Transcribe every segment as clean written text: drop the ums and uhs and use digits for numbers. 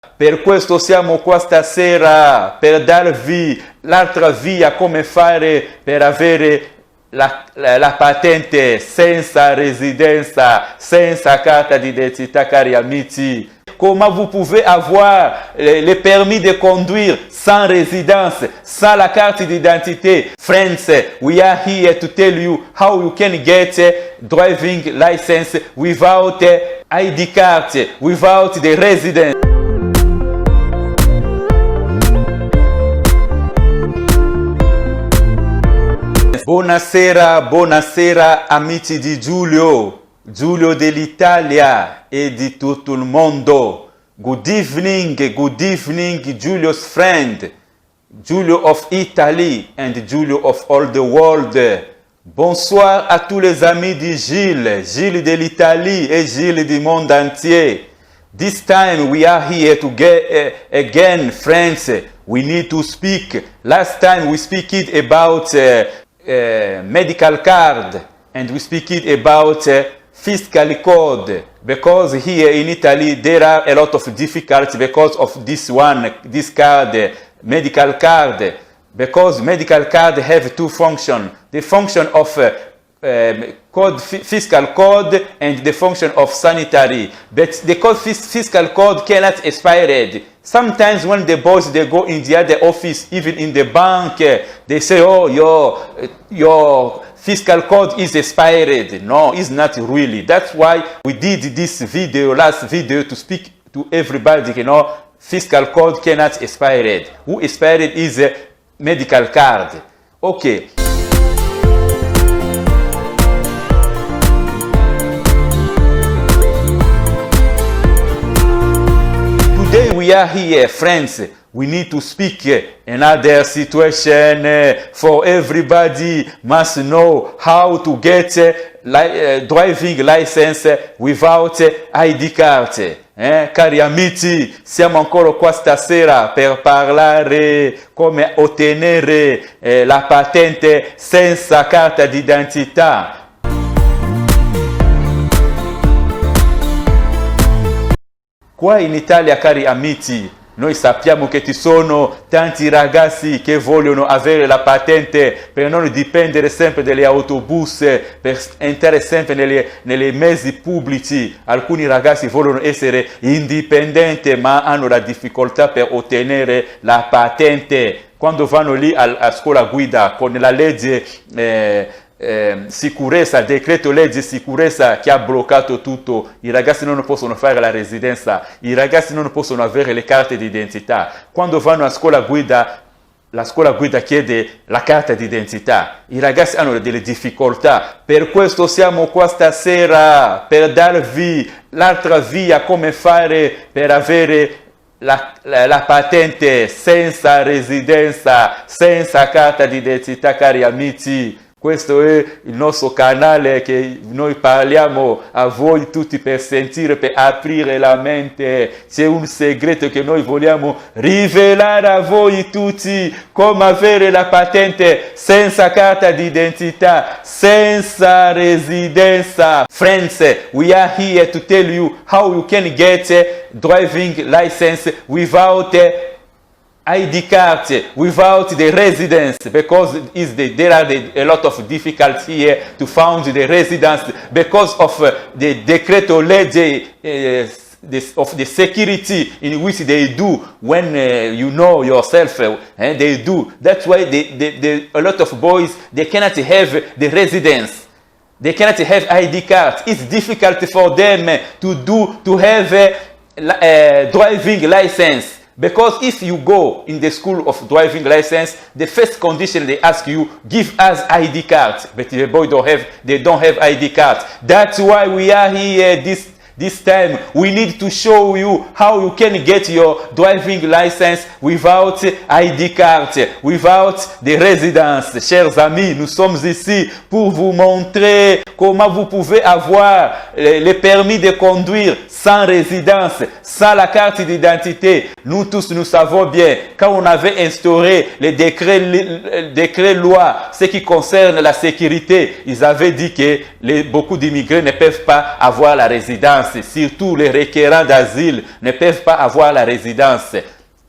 Per questo siamo qua stasera, per darvi l'altra via come fare per avere la patente senza residenza, senza carta d'identità, cari amici. Comment vous pouvez avoir le permis de conduire sans résidence, sans la carte d'identité? Friends, we are here to tell you how you can get a driving license without ID card, without the residence. Buonasera, buonasera amici di Giulio dell'Italia e di tutto il mondo. Good evening, Giulio's friend, Giulio of Italy and Giulio of all the world. Bonsoir à tous les amis de Gilles de l'Italie et Gilles du monde entier. This time we are here to get again, friends. We need to speak. Last time we speak it about medical card and we speak it about fiscal code, because here in Italy there are a lot of difficulties because of this card, medical card, because medical card have two functions, the function of fiscal code and the function of sanitary, but the fiscal code cannot expire. Sometimes when the boys they go in the other office, even in the bank, they say, oh, your fiscal code is expired. No, it's not really. That's why we did this last video to speak to everybody, fiscal code cannot expire. Who expired is a medical card. Okay. Today we are here, friends. We need to speak another situation for everybody must know how to get driving license without ID card. Cari amici, siamo ancora qua stasera per parlare come ottenere la patente senza carta d'identità. Qua in Italia, cari amici, noi sappiamo che ci sono tanti ragazzi che vogliono avere la patente per non dipendere sempre dagli autobus, per entrare sempre nelle mezzi pubblici. Alcuni ragazzi vogliono essere indipendenti ma hanno la difficoltà per ottenere la patente. Quando vanno lì a scuola guida con la legge sicurezza, decreto legge sicurezza che ha bloccato tutto, i ragazzi non possono fare la residenza, i ragazzi non possono avere le carte d'identità. Quando vanno a scuola guida, la scuola guida chiede la carta d'identità, i ragazzi hanno delle difficoltà. Per questo siamo qua stasera per darvi l'altra via come fare per avere la patente senza residenza, senza carta d'identità, cari amici. Questo è il nostro canale che noi parliamo a voi tutti per sentire, per aprire la mente. C'è un segreto che noi vogliamo rivelare a voi tutti, come avere la patente senza carta d'identità, senza residenza. Friends, we are here to tell you how you can get a driving license without ID card, without the residence, because there are a lot of difficulties here to find the residence because of the decreto legge of the security in which they do when you know yourself, they do. That's why a lot of boys, they cannot have the residence. They cannot have ID card. It's difficult for them to have a driving license. Because if you go in the school of driving license, the first condition they ask you, give us ID cards. But the boy they don't have ID cards. That's why we are here this time. We need to show you how you can get your driving license without ID card, without the residence. Chers amis, nous sommes ici pour vous montrer comment vous pouvez avoir le permis de conduire sans résidence, sans la carte d'identité. Nous tous, nous savons bien, quand on avait instauré les décrets loi, ce qui concerne la sécurité, ils avaient dit que beaucoup d'immigrés ne peuvent pas avoir la résidence. résidence, surtout les requérants d'asile, ne peuvent pas avoir la résidence,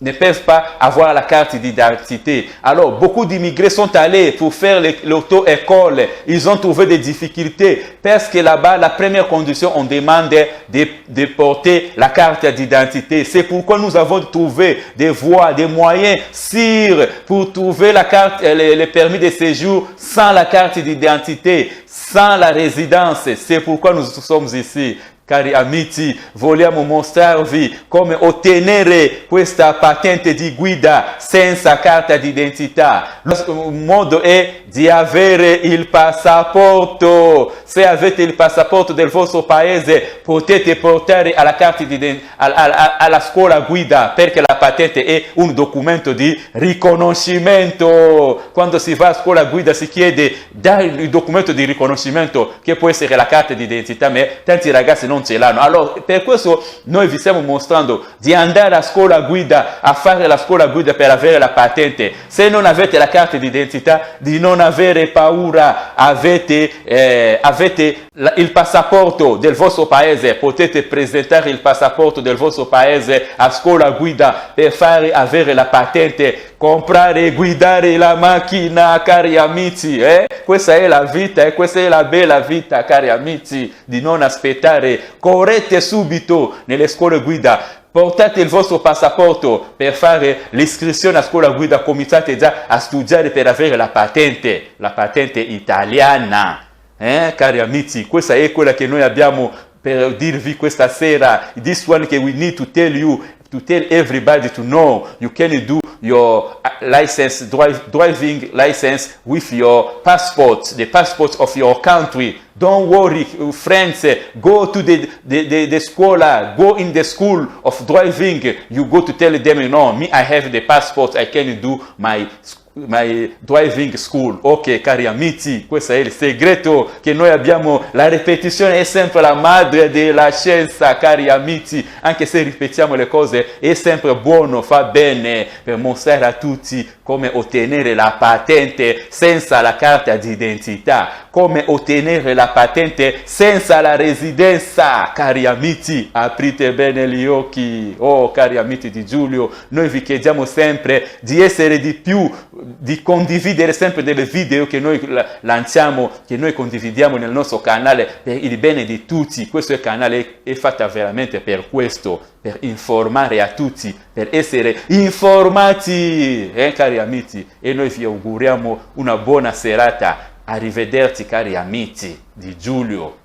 ne peuvent pas avoir la carte d'identité. Alors, beaucoup d'immigrés sont allés pour faire l'auto-école. Ils ont trouvé des difficultés parce que là-bas, la première condition, on demande de porter la carte d'identité. C'est pourquoi nous avons trouvé des voies, des moyens sûrs pour trouver la carte, le permis de séjour sans la carte d'identité, sans la résidence. C'est pourquoi nous sommes ici. Cari amici, vogliamo mostrarvi come ottenere questa patente di guida senza carta d'identità. Il modo è di avere il passaporto. Se avete il passaporto del vostro paese, potete portare alla carta alla scuola guida, perché la patente è un documento di riconoscimento. Quando si va a scuola guida si chiede dai il documento di riconoscimento, che può essere la carta d'identità, ma tanti ragazzi non ce l'hanno. Allora, per questo noi vi stiamo mostrando di andare a scuola guida, a fare la scuola guida per avere la patente. Se non avete la carta d'identità, di non avere paura, avete il passaporto del vostro paese, potete presentare il passaporto del vostro paese a scuola guida per fare avere la patente, comprare e guidare la macchina, cari amici. Questa è la vita, questa è la bella vita, cari amici, di non aspettare. Correte subito nelle scuole guida. Portate il vostro passaporto per fare l'iscrizione a scuola guida, cominciate già a studiare per avere la patente italiana. Cari amici, questa è quella che noi abbiamo per dirvi questa sera. This one che we need to tell you, to tell everybody to know. You can do your license, driving license with your passport, the passport of your country. Don't worry, friends, go to the scuola, go in the school of driving. You go to tell them, no, me, I have the passport, I can do my driving school. Ok, cari amici, questo è il segreto che noi abbiamo. La ripetizione è sempre la madre della scienza, cari amici. Anche se ripetiamo le cose è sempre buono, fa bene, per mostrare a tutti come ottenere la patente senza la carta d'identità, come ottenere la patente senza la residenza. Cari amici, aprite bene gli occhi. Oh, cari amici di Giulio, noi vi chiediamo sempre di essere di più, di condividere sempre delle video che noi lanciamo, che noi condividiamo nel nostro canale per il bene di tutti. Questo canale è fatto veramente per questo, per informare a tutti, per essere informati, cari amici. E noi vi auguriamo una buona serata. Arrivederci, cari amici di Giulio.